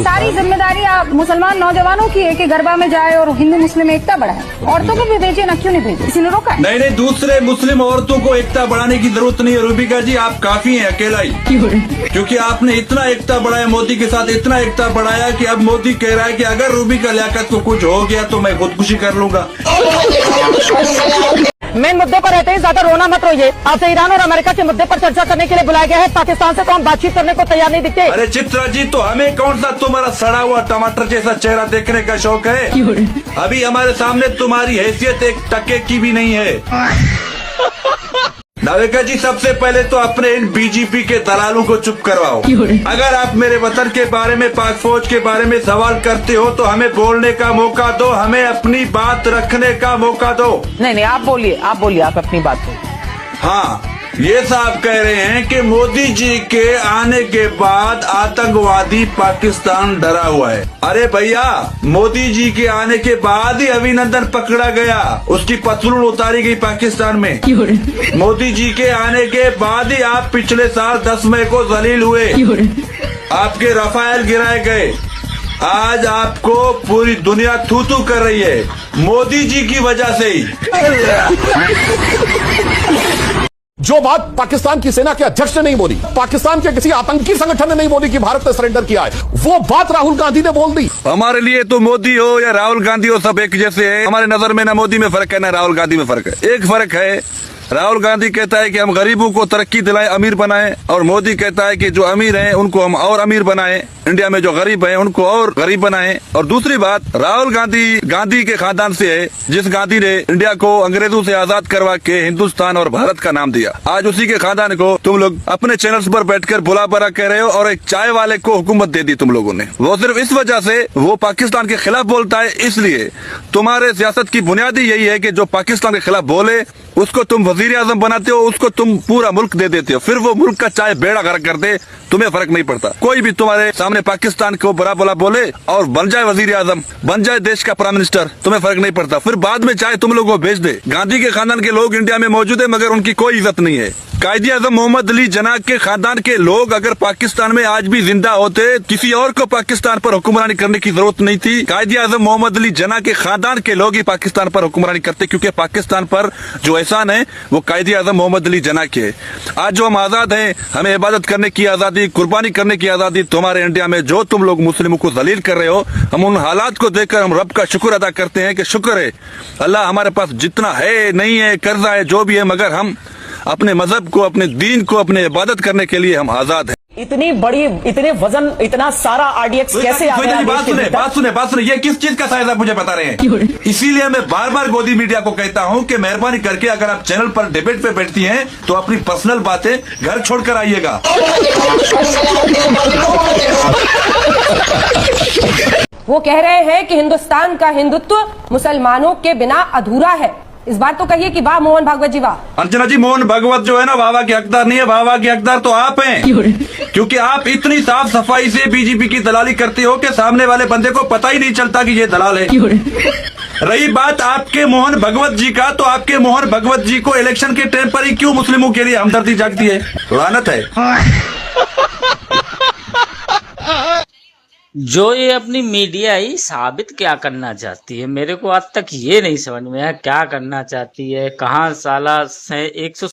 सारी जिम्मेदारी आप मुसलमान नौजवानों की है कि गरबा में जाए और हिंदू मुस्लिम एकता बढ़ाए। औरतों को भी भेजे ना, क्यों नहीं भेजे? किसी ने रोका है? नहीं, दूसरे मुस्लिम औरतों को एकता बढ़ाने की जरूरत नहीं है रूबिका जी, आप काफी हैं अकेला ही। क्योंकि आपने इतना एकता बढ़ाया मोदी के साथ, इतना एकता बढ़ाया कि अब मोदी कह रहा है कि अगर रूबिका लियाकत को कुछ हो गया तो मैं खुदकुशी कर लूंगा। मेन मुद्दे पर रहते ही ज्यादा रोना मत रोइए। आपसे ईरान और अमेरिका के मुद्दे पर चर्चा करने के लिए बुलाया गया है। पाकिस्तान से तो हम बातचीत करने को तैयार नहीं दिखते। अरे चित्रा जी, तो हमें कौन सा तुम्हारा सड़ा हुआ टमाटर जैसा चेहरा देखने का शौक है? अभी हमारे सामने तुम्हारी हैसियत एक टके की भी नहीं है। नाविका जी, सबसे पहले तो अपने इन बीजेपी के दलालों को चुप करवाओ। अगर आप मेरे वतन के बारे में, पाक फौज के बारे में सवाल करते हो तो हमें बोलने का मौका दो, हमें अपनी बात रखने का मौका दो। नहीं, आप बोलिए आप अपनी बात बोलिए। हाँ, ये साहब कह रहे हैं कि मोदी जी के आने के बाद आतंकवादी पाकिस्तान डरा हुआ है। अरे भैया, मोदी जी के आने के बाद ही अभिनंदन पकड़ा गया, उसकी पतलून उतारी गई पाकिस्तान में। मोदी जी के आने के बाद ही आप पिछले साल 10 मई को जलील हुए, आपके रफाल गिराए गए। आज आपको पूरी दुनिया थू थू कर रही है, मोदी जी की वजह से ही। जो बात पाकिस्तान की सेना के अध्यक्ष ने नहीं बोली, पाकिस्तान के किसी आतंकी संगठन ने नहीं बोली कि भारत ने सरेंडर किया है, वो बात राहुल गांधी ने बोल दी। हमारे लिए तो मोदी हो या राहुल गांधी हो, सब एक जैसे है। हमारे नजर में ना मोदी में फर्क है ना राहुल गांधी में फर्क है। एक फर्क है, राहुल गांधी कहता है कि हम गरीबों को तरक्की दिलाएं, अमीर बनाएं, और मोदी कहता है कि जो अमीर हैं उनको हम और अमीर बनाएं, इंडिया में जो गरीब हैं उनको और गरीब बनाएं। और दूसरी बात, राहुल गांधी के खानदान से है, जिस गांधी ने इंडिया को अंग्रेजों से आजाद करवा के हिंदुस्तान और भारत का नाम दिया। आज उसी के खानदान को तुम लोग अपने चैनल्स पर बैठकर बुला बरा कह रहे हो, और एक चाय वाले को हुकूमत दे दी तुम लोगों ने। वो सिर्फ इस वजह से वो पाकिस्तान के खिलाफ बोलता है, इसलिए तुम्हारे सियासत की बुनियादी यही है कि जो पाकिस्तान के खिलाफ बोले उसको तुम वजीर आजम बनाते हो, उसको तुम पूरा मुल्क दे देते हो, फिर वो मुल्क का चाहे बेड़ा गर्क कर दे, तुम्हें फर्क नहीं पड़ता। कोई भी तुम्हारे सामने पाकिस्तान को बुरा भला बोले और बन जाए वजीर आजम, बन जाए देश का प्राइम मिनिस्टर, तुम्हें फर्क नहीं पड़ता। फिर बाद में चाहे तुम लोगों को भेज दे। गांधी के खानदान के लोग इंडिया में मौजूद है, मगर उनकी कोई इज्जत नहीं है। कायदे आजम मोहम्मद अली जिन्ना के खानदान के लोग अगर पाकिस्तान में आज भी जिंदा होते, किसी और को पाकिस्तान पर हुक्मरानी करने की जरूरत नहीं थी। कायदे आजम मोहम्मद अली जिन्ना के खानदान के लोग ही पाकिस्तान पर हुक्मरानी करते, क्योंकि पाकिस्तान पर जो एहसान है वो कायदे आजम मोहम्मद अली जिन्ना के है। आज जो हम आजाद हैं, हमें इबादत करने की आजादी, कुर्बानी करने की आजादी, तुम्हारे इंडिया में जो तुम लोग मुस्लिमों को जलील कर रहे हो, हम उन हालात को देखकर हम रब का शुक्र अदा करते हैं कि शुक्र है अल्लाह, हमारे पास जितना है, नहीं है, कर्जा है, जो भी है, मगर हम अपने मजहब को, अपने दीन को, अपने इबादत करने के लिए हम आजाद हैं। इतनी बड़ी, इतने वजन, इतना सारा आरडीएक्स कैसे आ गया? बात सुने, ये किस चीज का साइज आप मुझे बता रहे हैं? इसीलिए मैं बार बार गोदी मीडिया को कहता हूं कि मेहरबानी करके अगर आप चैनल पर डिबेट पे बैठती हैं तो अपनी पर्सनल बातें घर छोड़कर आइएगा। वो कह रहे हैं कि हिंदुस्तान का हिंदुत्व मुसलमानों के बिना अधूरा है। इस बार तो कहिए कि वाह मोहन भागवत जी वाह। अर्चना जी, मोहन भागवत जो है ना, वाह के हकदार नहीं है, वाह के हकदार तो आप हैं, क्योंकि आप इतनी साफ सफाई से बीजेपी की दलाली करते हो कि सामने वाले बंदे को पता ही नहीं चलता कि ये दलाल है। रही बात आपके मोहन भगवत जी का, तो आपके मोहन भगवत जी को इलेक्शन के टाइम पर ही क्यों मुस्लिमों के लिए हमदर्दी जागती है? लानत है। जो ये अपनी मीडिया ही साबित क्या करना चाहती है, मेरे को आज तक ये नहीं समझ में आया क्या करना चाहती है। कहाँ साला से 100